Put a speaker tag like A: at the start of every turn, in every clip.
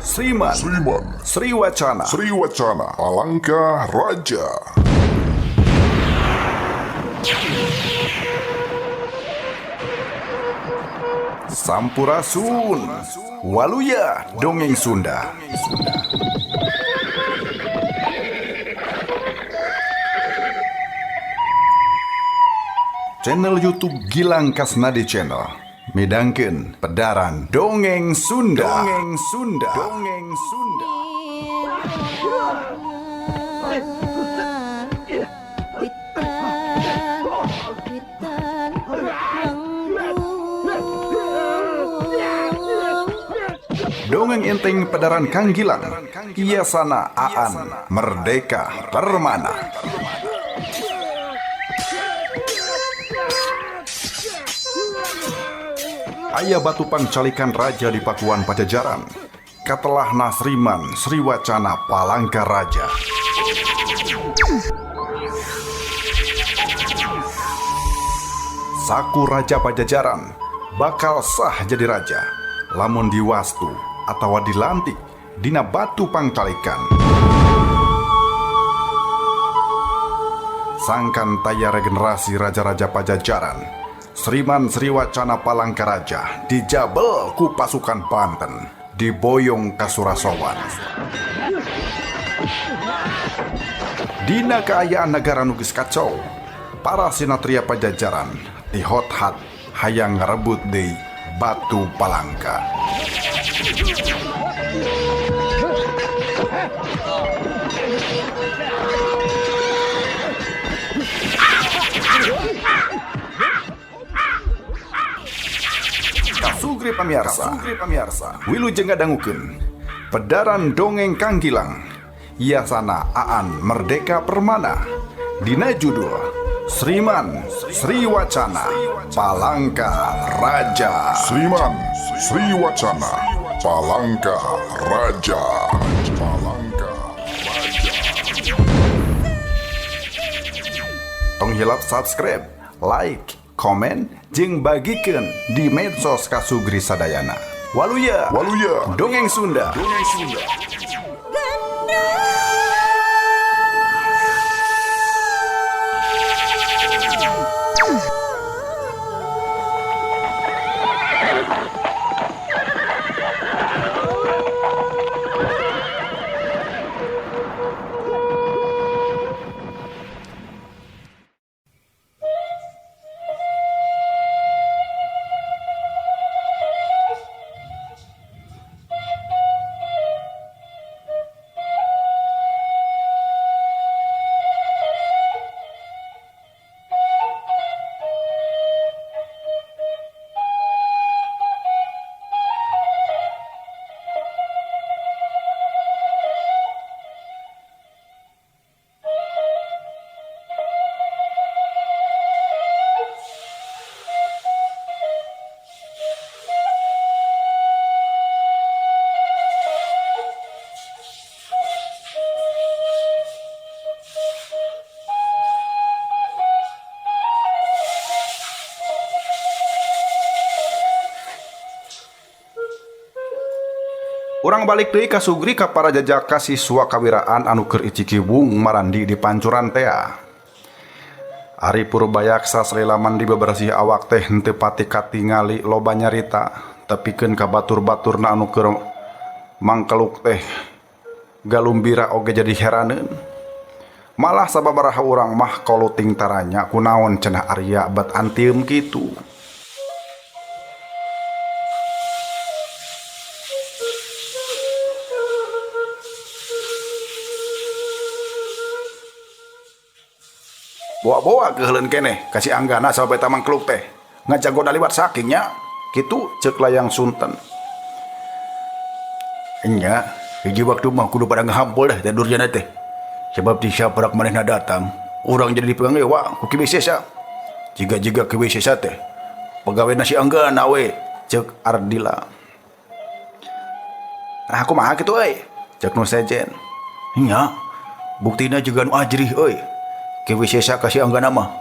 A: Sriman, Sriwacana,
B: Palangka Raja.
A: Sampurasun, Waluya Dongeng Sunda. Channel YouTube Gilang Kasnadi Channel midangkeun pedaran Dongeng Sunda. Dongeng Sunda. Dongeng enteng pedaran Kang Gilang, Iyasana Aan Merdeka Permana. Aya batu pancalikan raja di Pakuan Pajajaran, katelah Nasriman Sriwacana Palangka Raja. Saku Raja Pajajaran bakal sah jadi raja lamun diwastu atawa dilantik dina batu pangcalikan. Sangkan taya regenerasi raja-raja Pajajaran, Sriman Sriwacana Palangka Raja dijabel ku pasukan Banten, diboyong ka Surasowan. Dina kaayaan negara nu geus kacau, para sinatria Pajajaran dihot-hat hayang ngarebut deui batu Palangka. Kasugri pamirsa, wilujeng ngadangukeun pedaran dongeng Kang Gilang, Iyasana Aan Merdeka Permana, dina judul Sriman Sriwacana Palangka Raja.
B: Sriman Sriwacana Palangka Raja.
A: Tong hilap subscribe, like, komen, jeung bagikeun di medsos Kasugri sadayana. Waluya Dongeng Sunda. Urang balik deui ka Sugri ka para jajaka siswa kawiraan anu keur icikibung marandi di pancuran tea. Ari Purbayaksa salelaman di bebersih awak teh henteu pati katingali loba nyarita, tepikeun ka batur-baturna anu keur mangkeluk teh galumbira oge jadi heraneun. Malah sababaraha urang mah koluting taranya kunaon cenah Arya bat antieum kitu. Bawa-bawa keheuleun keneh kasih anggana sampai tamang keluk teh ngajago daliwat sakingnya kitu ceuk layang Sunten. Enya hiji waktu mah kudu pada ngahampul dah tidurnya teh sebab ti saparak manehna datang urang jadi dipegang ewa ku Ki Wisesa jiga-jiga Ki Wisesa teh pegawena si anggana we ceuk Ardila. Nah kumaha kitu euy ceuk nu sejen. Nya buktina juga nu ajrih euy. Ki Wisesa kasih anggana mah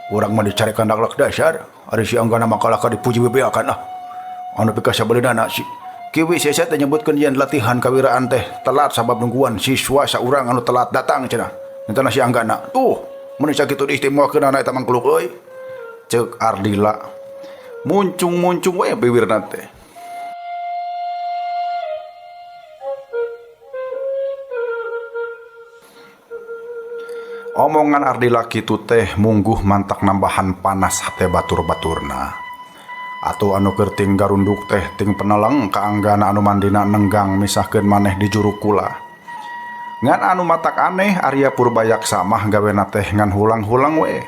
A: urang mah dicarekan daglak dasar ari si anggana mah kalaka dipuji bebeakan anu pika sabaleunana si kiwi saya teh nyebutkeun yen latihan kawiraan teh telat sabab nungguan siswa saurang anu telat datang cenah. Ngentena si Anggana. Tuh, mun sakitu diistimewakeun eta mangkuluk euy. Ceuk Ardila. Muncung-muncung we bibirna teh. Omongan Ardila kitu teh mungguh mantak nambahan panas hate batur-baturna. Atuh anu keur ting garunduk teh ting peneleng ka Anggana anu mandina nenggang misahkeun maneh di juru kula. Ngan anu matak aneh Arya Purbayaksa mah gawena teh ngan hulang-hulang we.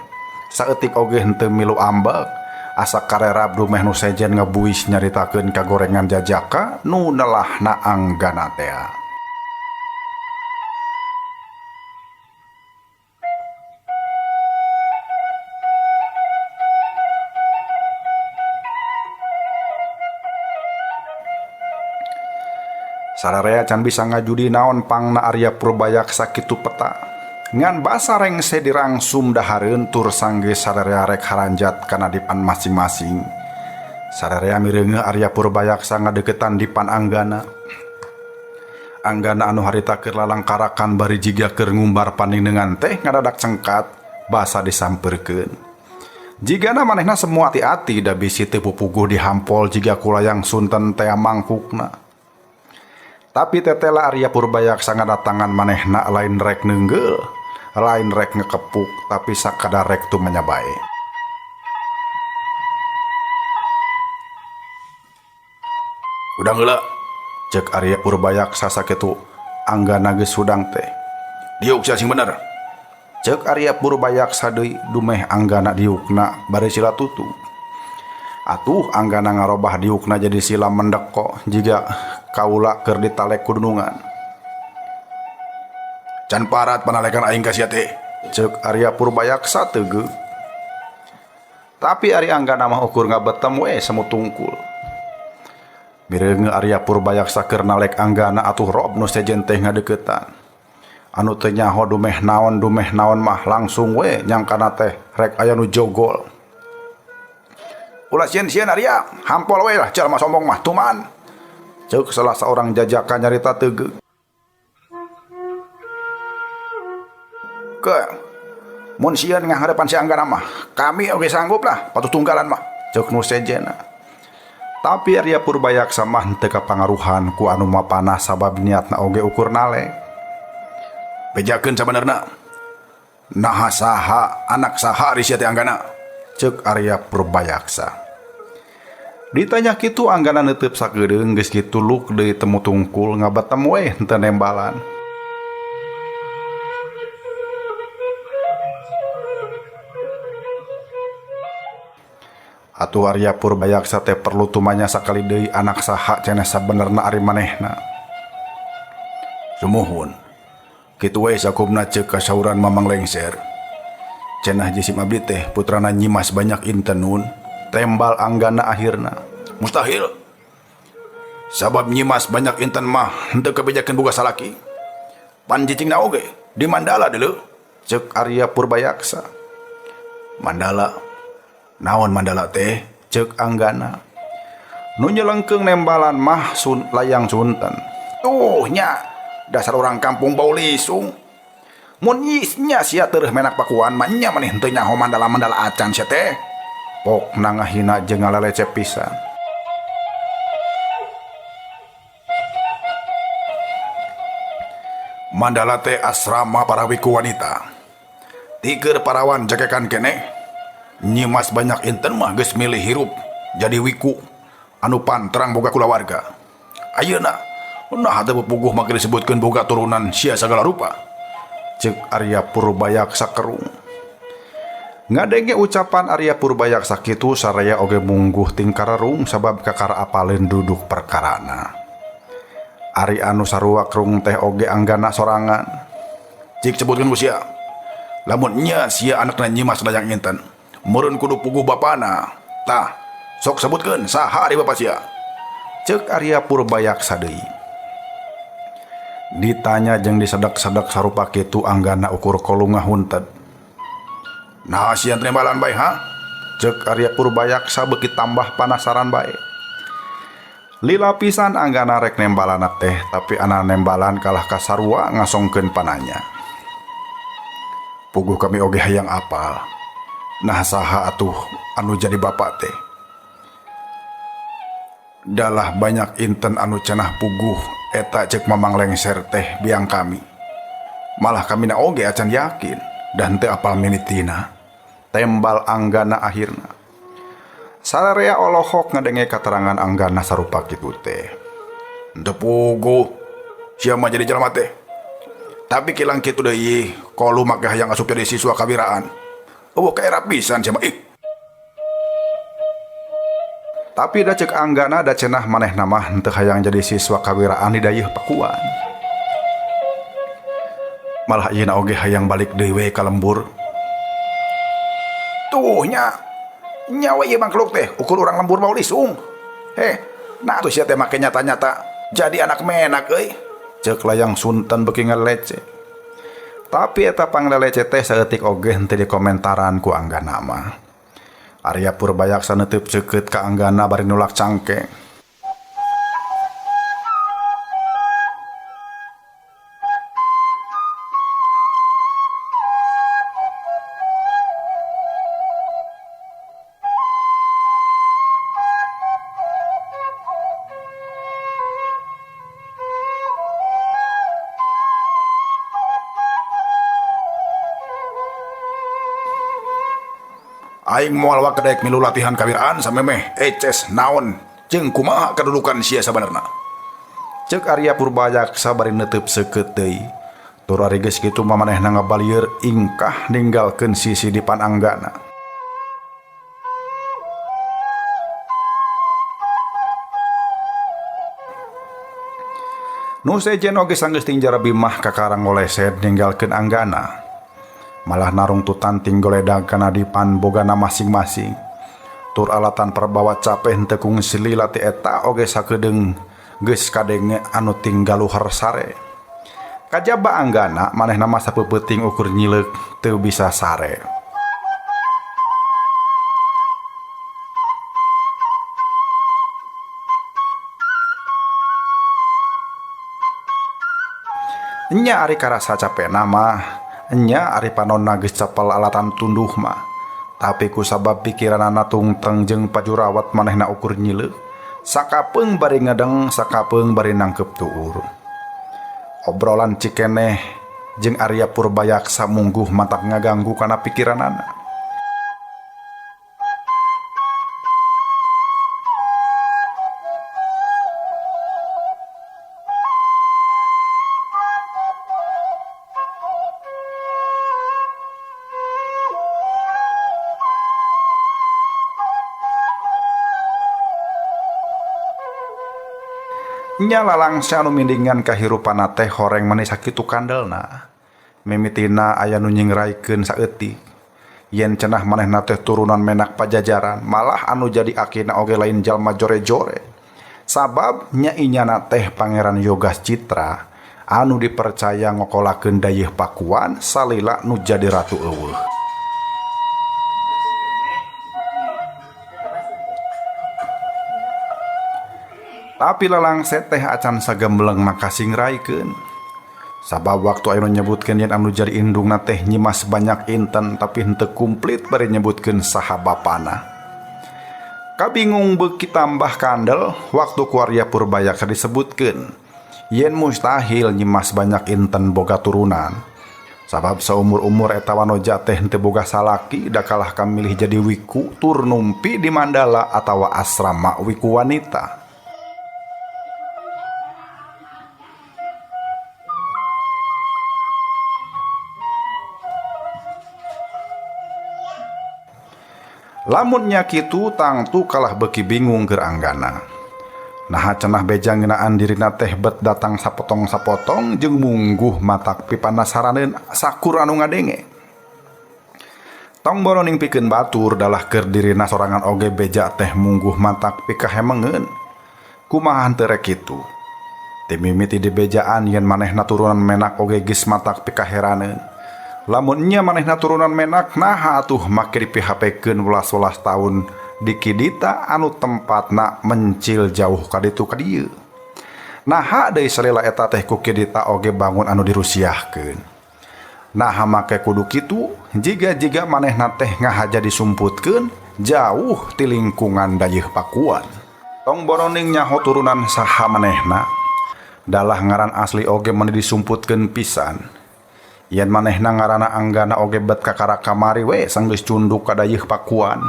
A: Saeutik oge henteu milu ambek. Asa karerab dumeh nu sejen ngebuis nyaritakeun kagorengan jajaka nu nelahna Anggana teh. Sararea can bisa ngajudi naon pangna Arya Purbayaksa kitu peta. Ngan basa rengse dirangsum dahareun tur sangge sararea rek haranjat kana dipan masing-masing. Sararea mireungeuh Arya Purbayaksa ngadeukeutan dipan Anggana. Anggana anu harita keur lalangkarakan bari jiga keur ngumbar panindeungan teh ngadadak cengkat basa disampeurkeun. Jigana manehna semua hati-hati da bisi teu pupuguh dihampol jiga kulayang sunten tea mangkukna. Tapi tetela Arya Purbayaksa ngadatangan manehna lain rek neunggel, lain rek ngekepuk, tapi sakadar rek tu menyabae. Udang heula, cek Arya Purbayaksa sakitu Anggana geus hudang teh. Diuk sia sing bener. Cek Arya Purbayaksa deui dumeh Anggana diukna bari sila tutu. Atuh Anggana ngarobah diukna jadi sila mendeko jiga kaula keur ditalek kudunungan. Can parat panalekan aing ka sia teh, ceuk Arya Purbayaksa teugeuh. Tapi ari Anggana mah ukur ngabetem we semu tungkul. Mireungeuh Arya Purbayaksa keur nalek Anggana atuh rob nu sejen teh ngadeuketan. Anu teu nyaho dumeh naon mah langsung we nyangkana teh rek aya nu jogol. Ulah sieun-sieun Arya, hampol we lah jalma sombong mah tuman. Ceuk salah seorang jajaka nyarita teugeuh. Ke mun sieun ngaharapan si Anggana mah, kami oge sanggup lah patuh tunggalan mah. Ceuk nu sejena. Tapi Arya Purbayaksa mah teu kapangaruhan ku anu mapanah sabab niatna oge ukur nalek. Bejakeun sabenerna. Naha saha anak saha ari sia teh Anggana? Ceuk Arya Purbayaksa. Ditanya kitu Anggana neuteub sakeudeung geus kitu luk deui temu tungkul ngabatem we henteu nembalan. Atuh Arya Purbayaksa teh perlu tumanya sakali deui anak saha cenah sabenerna ari manehna. Sumuhun. Kitu we sakubna ceuk kasauran Mamang Lengser. Cenah jisim abdi teh putrana Nyimas Banyak Intenun tembal Anggana akhirna. Mustahil. Sabab Nyimas Banyak Inten mah henteu kabejakeun boga salaki. Pan cicingna oge di Mandala deuleu, ceuk Arya Purbayaksa. Mandala. Naon Mandala teh? Ceuk Anggana. Nu nyelengkeung nembalan mah layang Sunten. Tuh nya, dasar orang kampung bau lisung. Mun nya sia teureum menak pakuan mah nya maneh henteu nyaho Mandala acan sia teh. Pokna ngahina jeung ngalelecep pisan. Mandala teh asrama para wiku wanita. Tiger parawan jakekan keneh. Nyimas Banyak Inten mah geus milih hirup jadi wiku anu panterang boga kulawarga. Ayeuna nah teu puguh make disebutkeun boga turunan sia sagala rupa. Ceuk Arya Purbayaksa kerung. Ngadenge ucapan Arya Purbayaksa kitu saraya oge mungguh tingkararung sabab kakara apaleun duduk perkarana. Ari anu sarua kerung teh oge Anggana sorangan. Cik sebutkeun ku sia. Lamun nya sia anakna Nyimas Banyak Inten, meureun kudu puguh bapana. Tah, sok sebutkeun saha ari bapa sia. Ceuk Arya Purbayaksa deui. Ditanya jeung disedak-sedak sarupa kitu Anggana ukur kolung ngahunted. Nah sian nembalan bae ha? Ceuk Arya Purbayaksa beuki tambah panasaran bae. Lila pisan anggana rek nembalan teh, tapi anak nembalan kalah kasarua ngasongkeun pananya. Puguh kami oge hayang apal. Nah saha atuh anu jadi bapak teh? Dalah banyak inten anu cenah puguh eta cek mamang lengser teh biang kami. Malah kami na oge acan yakin dan teu apal minitina. Tembal anggana akhirna. Sararea olohok ngadenge katerangan anggana sarupa kitu teh. Henteu puguh, sia mah jadi jelema teh. Tapi kilang kitu deui, kolu make hayang asup jadi siswa kawiraan. Eueuh kaera pisan sia mah ih. Tapi da cek anggana da cenah manehna mah henteu hayang jadi siswa kawiraan di dayeuh Pakuan. Malah ieu oge hayang balik deui ka lembur. Tuh nyawa ieu makhluk teh ukur urang lembur mau lisung. Nah tuh sia teh make nyata-nyata jadi anak menak euy. Ceuk layang Sunten beuki ngaleceh. Tapi eta pangleleceh teh saeutik oge henteu dikomentaran ku anggana mah. Arya Purbayaksa neuteub ceukeut ka anggana bari nulak cangkeng. Aing moal wakedek milu latihan kawiraan samemeh eces naon jeung kumaha kedudukan sia sabenerna. Ceuk Arya Purbayaksa bari neuteub seukeut deui. Tur ari geus kitu mamanehna ngabalieur ingkah ninggalkeun sisi dipan anggana. Nu sejen oge sanggeus tinjara Bimah kakarang ngoleset ninggalkeun anggana. Malah narung tutanting goledag kana dipan bogana masing-masing. Tur alatan perbawa capeh henteu kungsi lila ti eta oge sakedeung geus kadenge anu tinggal luhar sare. Kajaba anggana manehna mah sapeupeting ukur nyileuk teu bisa sare. Nya ari karasa capena mah nya ari panonna geus capel alatan tunduh mah. Tapi ku sabab pikiranna tungteng jeung pajurawat manehna ukur nyileuk, sakapeung bari ngedeng, sakapeung bari nangkep tuur. Obrolan cikeneh jeung Arya Purbayaksa mungguh mantap ngaganggu kana pikiranana. Nya lalangsa anu mindingan kahirupanna teh horeng manis sakitu kandelna. Mimitina aya nu nyingraikeun saeutik. Yen cenah manehna teh turunan menak Pajajaran, malah anu jadi akina oge lain jalma jore-jore. Sabab nya inyana teh Pangeran Yogas Citra anu dipercaya ngokolakeun dayeuh Pakuan salila nu jadi ratu eueuh. Tapi lalangse teh acan sagembleng makasing raikeun. Sabab waktu anu nyebutkeun yen anu jadi indungna teh nyimas banyak inten tapi henteu kumplit bari nyebutkeun saha bapana. Kabingung beuki tambah kandel waktu ku Arya Purbayaksa disebutkeun yen mustahil nyimas banyak inten boga turunan. Sabab saumur-umur eta wanoja teh henteu boga salaki da kalah kamilih jadi wiku tur numpi di Mandala atawa asrama wiku wanita. Lamunnya kitu tangtu kalah beki bingung keur anggana. Nah cenah bejang ngeunaan dirina teh bet datang sapotong-sapotong jeung mungguh matak pipanasaraneun sakur anu ngadenge. Tong boroning pikeun batur dalah keur dirina sorangan oge beja teh mungguh matak pikahemengeun. Kumaha henteu rek kitu? Ti mimiti di bejaan yen manehna turunan menak oge geus matak pikaheraneun. Lamun nya manehna turunan menak naha atuh make dipihapkeun 11 tahun dikidita anu tempatna mencil jauh ka ditu ka dieu. Naha deui salila eta teh ku kidita oge bangun anu dirusiahkeun. Naha make kudu kitu jiga manehna teh ngahaja disumputkeun jauh ti lingkungan dayeuh Pakuan. Tong boroning nyaho turunan saha manehna. Dalah ngaran asli oge meni disumputkeun pisan. Yen manehna ngaranna Anggana oge bet kakara kamari we sang geus cunduk ka dayeuh Pakuan.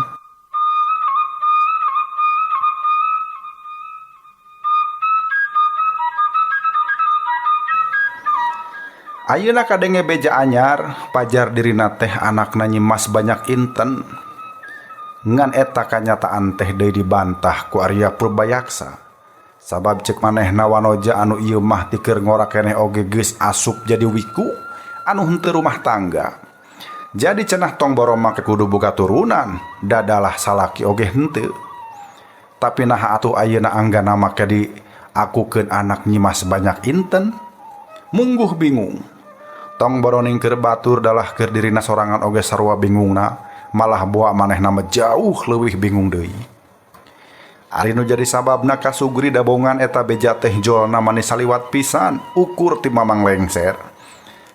A: Ayeuna kadenge beja anyar pajar dirina teh anakna nyimas banyak inten. Ngan eta kanyataan teh deui dibantah ku Arya Purbayaksa. Sabab cek manehna wanoja anu ieu mah ti keur ngora keneh oge geus asup jadi wiku anu henteu rumah tangga. Jadi cenah tong boro make kudu boga turunan, dadalah salaki oge henteu. Tapi naha atuh ayeuna Anggana make diakukeun anak nyimas banyak inten? Mungguh bingung. Tong boroning keur batur dalah keur dirina sorangan oge sarua bingungna, malah boa manehna mah jauh leuwih bingung deui. Ari nu jadi sababna kasugri dabongan eta beja teh jolna manis saliwat pisan ukur ti Mamang Lengser.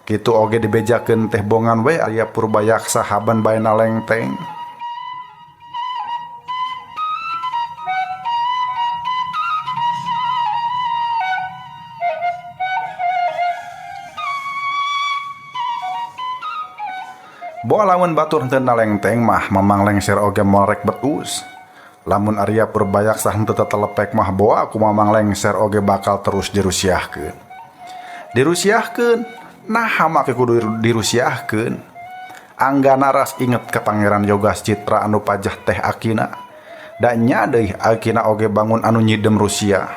A: Kitu oge dibejakeun teh bongan we Arya Purbayaksa haban baena lengteng. Boa lamun batur henteu nalengteng mah Mamang Lengser oge moal rek betus. Lamun Arya Purbayaksa henteu tetelepek mah boa ku Mamang Lengser oge bakal terus dirusiahkeun. Dirusiahkeun, naha make kudu dirusiahkeun. Anggana ras inget ka Pangeran Yogas Citra anu pajah teh akina. Da nya deui akina oge bangun anu nyidem Rusia.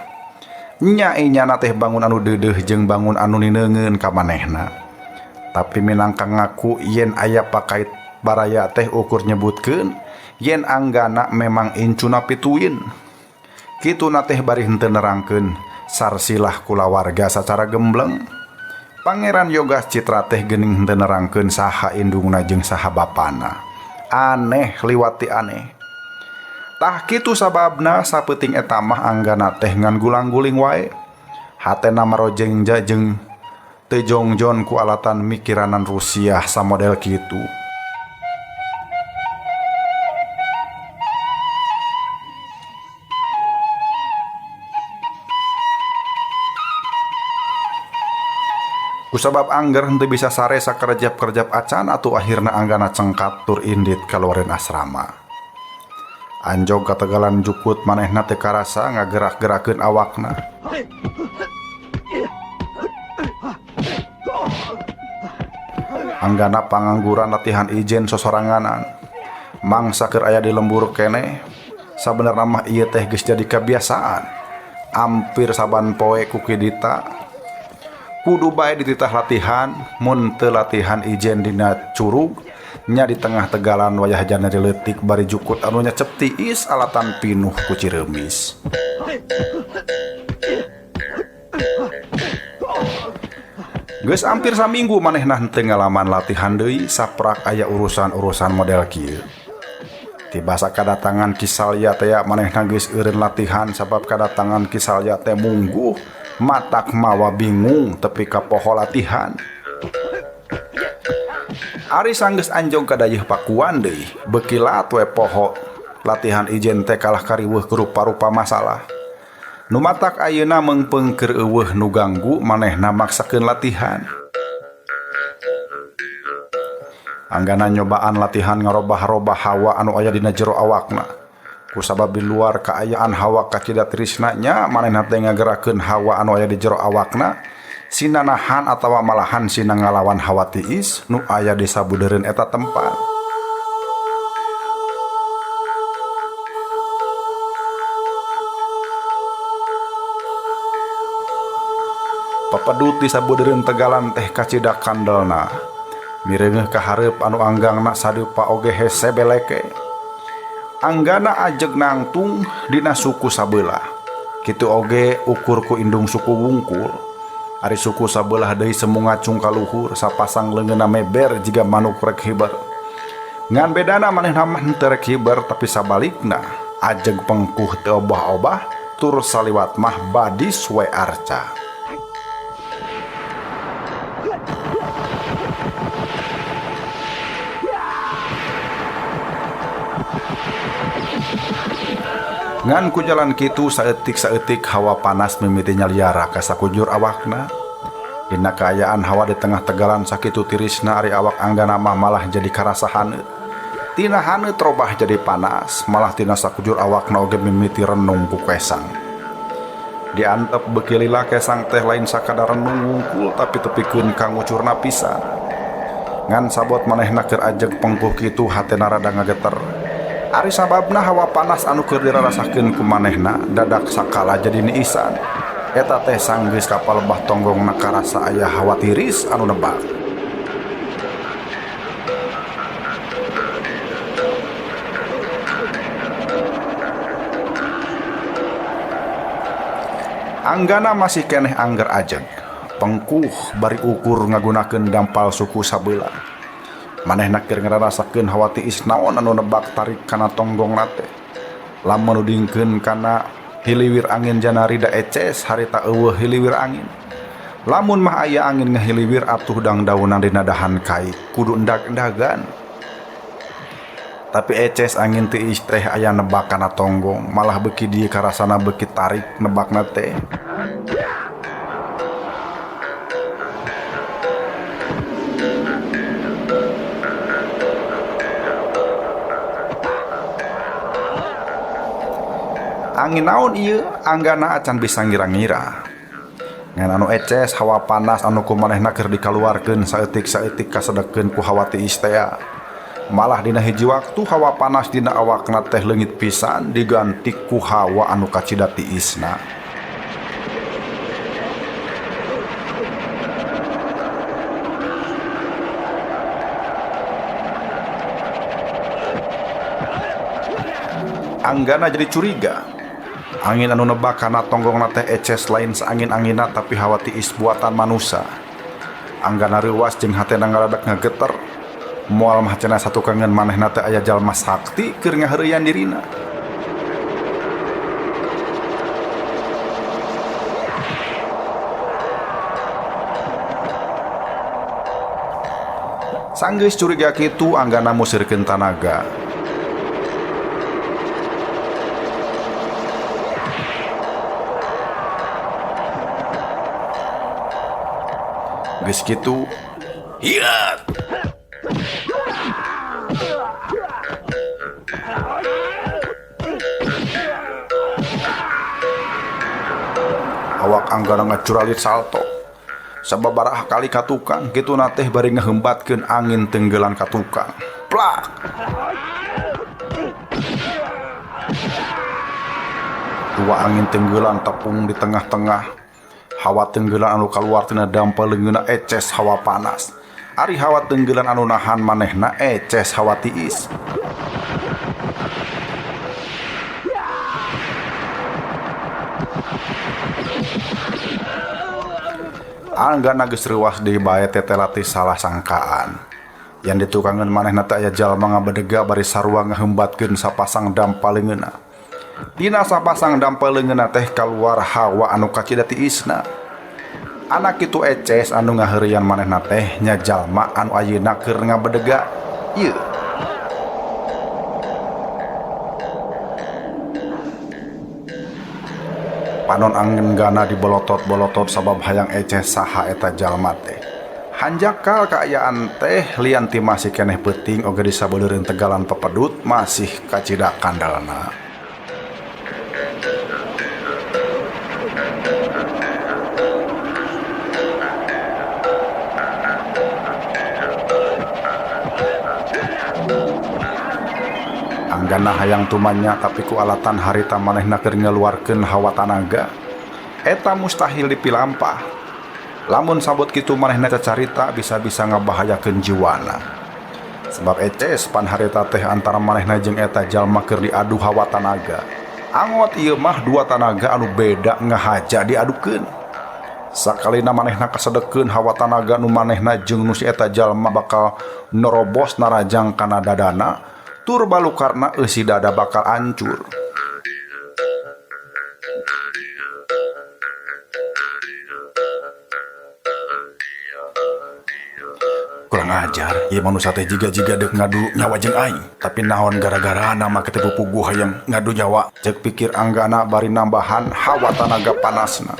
A: Nya nyana teh bangun anu deudeuh jeung bangun anu nineungeun ka manehna. Tapi minangka ngaku yen aya pakait baraya teh ukur nyebutkeun yen Anggana memang incuna pituin. Kituna teh bari henteu nerangkeun sarsilah kulawarga sacara gembleng. Pangeran Yogas Citra teh geuning henteu nerangkeun saha indungna jeung saha bapana. Aneh liwati aneh. Tah kitu sababna sapeuting eta mah Anggana teh ngan gulang-guling wae. Hatena marojengja jeung teu jongjon ku alatan mikiranan Rusia samodel kitu. Kusabab angger henteu bisa sare sakerejap-kerejap acan atuh akhirna Anggana cengkat tur indit kaluareun asrama. Anjog kategalan jukut manehna teu karasa ngagerak-gerakeun awakna. Anggana pangangguran latihan ijen sosoranganan. Mangsa keur aya di lembur keneh. Sabenerna mah ieu teh geus jadi kebiasaan. Ampir saban poe ku kidita kudu bae dititah latihan, mun teu latihan ijen dina curug, nya di tengah tegalan wayah janari leutik bari jukut anu nyecep tiis alatan pinuh ku ciremis. Geus ampir saminggu manehna henteu ngalaman latihan deui saprak aya urusan-urusan model kieu. Tiba sakadatangan Ki Salya teh manehna geus eureun latihan sabab kadatangan Ki Salya teh mungguh matak mawa bingung tepi ka poho latihan. Ari sanggeus anjong ka dayeuh Pakuan deui, beukilat we poho latihan ijen teh kalah kariweuh ku rupa-rupa masalah. Nu matak ayeuna meungpeung keur eueuh nu ganggu manehna maksakeun latihan. Anggana nyobaan latihan ngarobah-robah hawa anu aya dina jero awakna. Kusabab di luar kaayaan hawa kacida trisna nya manehna teh ngagerakeun hawa anu aya di jero awakna sina nahan atawa malahan sina ngalawan hawa tiis nu aya di sabudeureun eta tempat. Papadut di sabudeureun tegalan teh kacida kandelna. Mireungeuh ka hareup anu anggangna sadeupa oge hese beleke. Anggana ajeg nangtung dina suku sabeula. Kitu oge ukur ku indung suku wungkul. Ari suku sabelah deui semu ngacung ka luhur sapasang leungeunna meber jiga manuk rek hiber. Ngan bedana manehna mah teu rek hiber tapi sabalikna ajeg pengkuh teu obah-obah tur saliwat mah badis we arca. Ngan ku jalan kitu saeutik-saeutik hawa panas mimiti nyaliara ka sakujur awakna. Dina kaayaan hawa di tengah tegalan sakitu tirisna ari awak Anggana mah malah jadi karasa haneut. Tina haneut robah jadi panas, malah tina sakujur awakna oge mimiti renung ku kesang. Diantep beuki lila kesang teh lain sakadar renung wungkul tapi tepikeun ka ngucurna pisan. Ngan sabot manehna keur ajeg pengkuh kitu hatena rada ngageter. Ari sababna hawa panas anu keur dirarasakeun ku manehna dadak sakala jadi niisan. Eta teh sanggeus kapal lebah tonggongna karasa aya hawa tiris anu nebak. Anggana masih keneh angger ajeg. Pengkuh bari ukur ngagunakeun dampal suku sabeula. Manehna keur ngararasakeun hawa tiis naon anu nebak tarik kana tonggongna teh. Lamun nudingkeun kana hiliwir angin janari da eces harita eueuh hiliwir angin. Lamun mah aya angin ngahiliwir atuh dangdaunan dina dahan kai kudu endag-endagan. Tapi eces angin tiis teh aya nebak kana tonggong, malah beuki dieu karasana beuki tarik nebakna teh. Angin naon ieu? Anggana acan bisa ngira-ngira. Ngan anu eces hawa panas anu ku manehna keur dikaluarkeun saeutik-saeutik kasedekeun ku hawa tiis teh. Malah dina hiji waktu hawa panas dina awakna teh leungit pisan diganti ku hawa anu kacida tiisna. Anggana jadi curiga. Angin anu nebak kana tonggongna teh eces lain saangin-angina tapi hawa tiis buatan manusia. Anggana reuwas jeung hatena ngaradak ngageter. Moal mah cenah satukangeun manehna teh aya jalma sakti keur ngahareuyan dirina. Sanggeus curiga kitu Anggana musirkeun tanaga. Geus kitu, hiat. Awak Anggana ngacuralit salto. Sababaraha kali ka tukang, kitu na teh bari ngahembatkeun angin tenggelan ka tukang. Plak. Dua angin tenggelan tepung di tengah-tengah. Hawa tenggelan anu kaluar tina dampal leungeunna eces hawa panas. Ari hawa tenggelan anu nahan manehna eces hawa tiis. Anggana geus reuwas deui bae tetelati salah sangkaan. Yang ditukangeun manehna teh aya jalma ngabedega bari sarua ngahembatkeun sapasang dampal leungeunna. Dina sapasang dampal leungeunna teh kaluar hawa anu kacida tiisna. Anak kitu eces anu ngahareuyan manehna teh nya jalma anu ayeuna keur ngabedega ieu. Panon Anggana dibolotot-bolotot sabab hayang eces saha eta jalma teh. Hanjakal kaayaan teh lian ti masih keneh peuting oge disabeuleureun tegalan pepedut masih kacida kandalna. Anggana hayang tumanya tapi ku alatan harita manehna keur ngeluarkeun hawa tanaga. Eta mustahil dipilampah. Lamun sabot kitu manehna cacarita bisa-bisa ngabahayakeun jiwana. Sebab eces pan harita teh antara manehna jeung eta jalma keur diadu hawa tanaga. Angot ieu mah dua tanaga anu beda ngahaja diadukeun. Sakalina manehna kasedekeun hawa tanaga nu manehna jeung nu si eta jalma bakal nerobos narajang kana dadana, tur balukarna eusi dada bakal hancur. Kurang ajar, ieu manusia teh jiga-jiga deuk ngadu nyawa jeung aing, tapi naon gara-gara nama teu pupuguh hayang ngadu nyawa, ceuk pikir Anggana bari nambahan hawa tanaga panasna.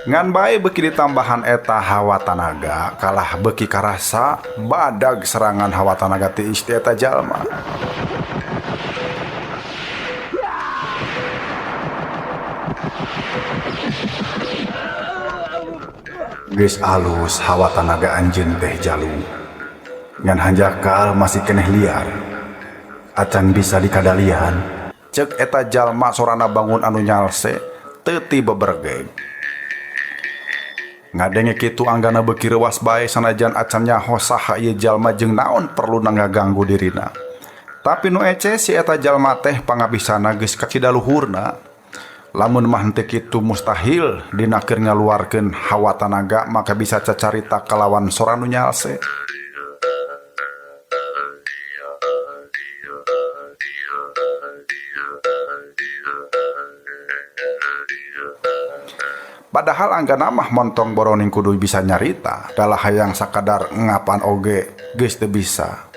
A: Ngan bae beuki ditambahan eta hawa tanaga kalah beuki karasa badag serangan hawa tanaga ti eta jalma. Geus alus hawa tanaga anjeun teh jalu. Ngan hanjakal masih keneh liar. Acan bisa dikadalian. Ceuk eta jalma sorana bangun anu nyalse teu ti bebergeg. Ngadenge kitu Anggana beuki reuwas bae sanajan acan nyaho saha ieu jalma jeung naon perlu ngaganggu dirina. Tapi nu ece si eta jalma teh pangabisana geus ka cidaluhurna. Lamun mah henteu kitu mustahil dina keur ngaluarkeun hawa tanaga maka bisa cacarita kalawan sora nu nyalse. Padahal Anggana mah montong boroning kudu bisa nyarita, dalah hayang sakadar ngapan oge geus teu bisa.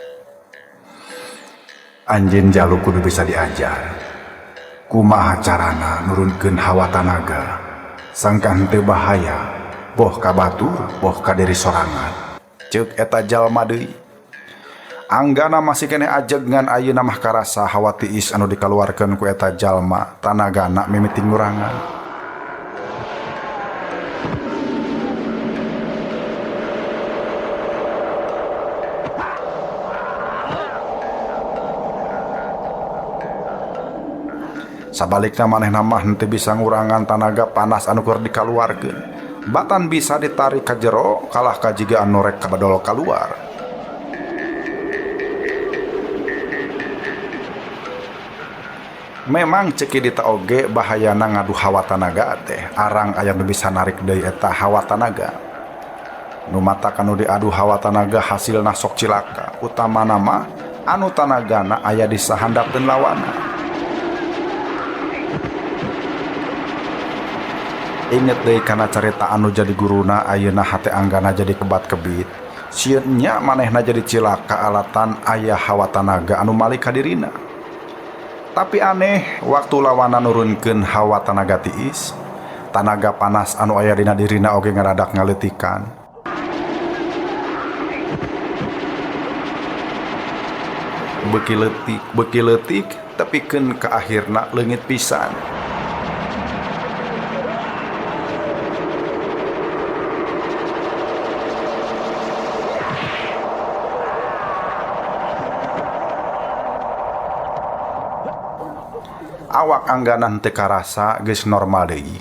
A: Anjeun jalu kudu bisa diajar. Kumaha carana nurunkeun hawa tanaga, sangkan teu bahaya, boh ka batur, boh ka diri sorangan. Ceuk eta jalma deui. Anggana masih keneh ajeg ngan ayeuna mah karasa hawa tiis anu dikaluarkeun ku eta jalma tanagana mimiting ngurangan. Sabalikna manehna mah henteu bisa ngurangan tanaga panas anu keur dikaluarkeun. Batan bisa ditarik ka jero kalah kajiga anu rek kabadol kaluar. Memang ceuk dita oge bahayana ngadu hawa tanaga teh arang aya nu bisa narik deui eta hawa tanaga. Nu matak anu diadu hawa tanaga hasilna sok cilaka, utamana mah anu tanagana aya di sahandapkeun lawanna. Inget deui kana carita anu jadi guruna ayeuna hate Anggana jadi kebat-kebit. Sieun nya manehna jadi cilaka alatan aya hawa tanaga anu malik ka dirina. Tapi aneh waktu lawana nurunkeun hawa tanaga tiis, tanaga panas anu aya dina dirina oge ngaradak ngaleutikan. Beuki leutik tepikeun ka akhirna leungit pisan. Awak Anggana teu karasa geus normal deui,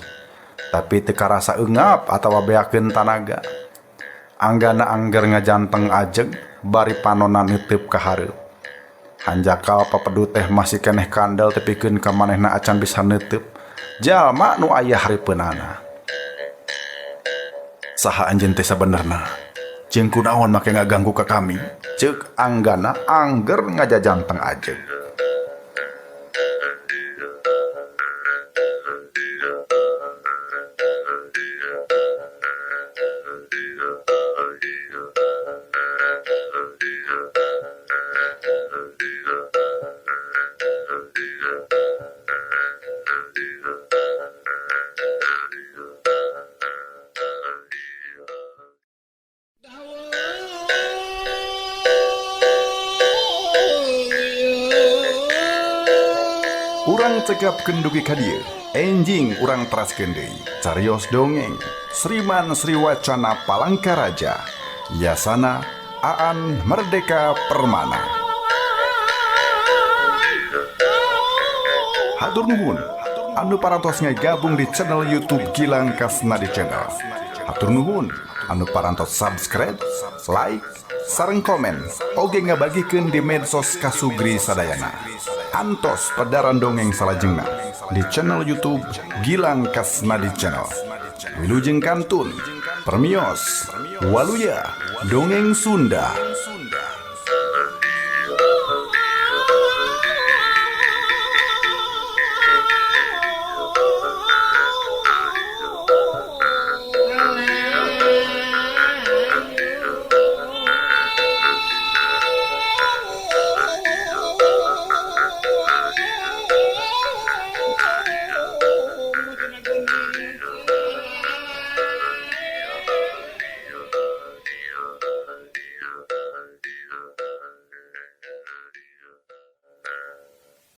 A: tapi teu karasa eungap atawa beakeun tanaga. Anggana angger ngajanteng ajeg bari panonna neuteup ka hareup. Hanjakal papedu teh masih keneh kandel tepikeun ka manehna acan bisa neuteup jalma nu aya hareupeunana. Saha anjeun teh sabenerna? Jeung kunaon make ngaganggu ka kami? Ceuk Anggana angger ngajajanteng ajeg. Urang cekapkeun dugi ka dieu, enjing urang teraskeun deui. Carios dongeng Sriman Sriwacana Palangkaraja. Yasana Aan Merdeka Permana. Hatur nuhun. anu parantos gabung di channel YouTube Gilang Kasnadi Channel. Hatur nuhun anu parantos subscribe, like, sareng komen, oge ngabagikeun di medsos Kasugri sadayana. Antos pedaran dongeng salajengna di channel YouTube Gilang Kasnadi Channel. Wilujeng kantun, permios, waluya, dongeng Sunda.